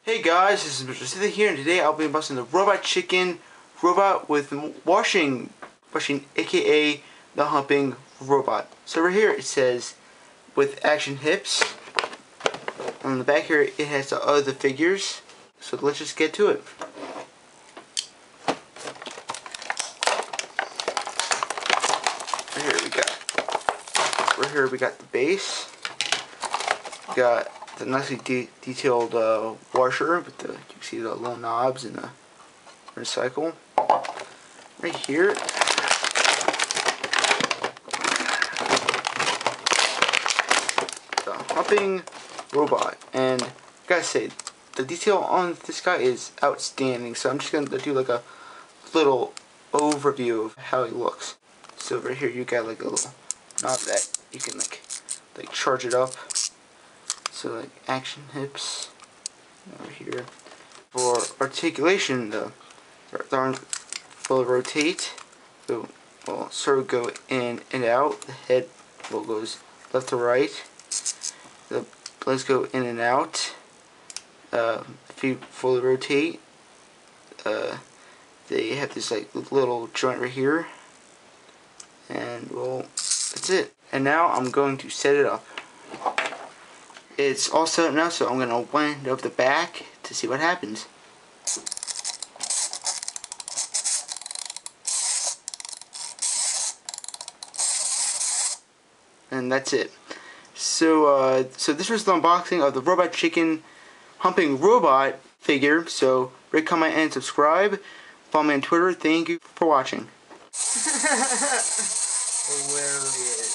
Hey guys, this is MrSithy here, and today I'll be unboxing the robot chicken robot with washing, aka the humping robot. So right here it says with action hips. On the back here it has the other figures. So let's just get to it. Right here we got the base. We got the nicely detailed washer with the, you can see the little knobs and the recycle. Right here, the humping robot, and I gotta say, the detail on this guy is outstanding. So I'm just gonna do like a little overview of how he looks. So right here you got like a little knob that you can like charge it up. So like action hips over here. For articulation, the arm will rotate. So will sort of go in and out. The head will goes left to right. The legs go in and out. If you fully rotate, they have this like little joint right here. And well, that's it. And now I'm going to set it up. It's all set up now, so I'm going to wind up the back to see what happens. And that's it. So this was the unboxing of the Robot Chicken Humping Robot figure. So rate, comment, and subscribe. Follow me on Twitter. Thank you for watching. Hilarious.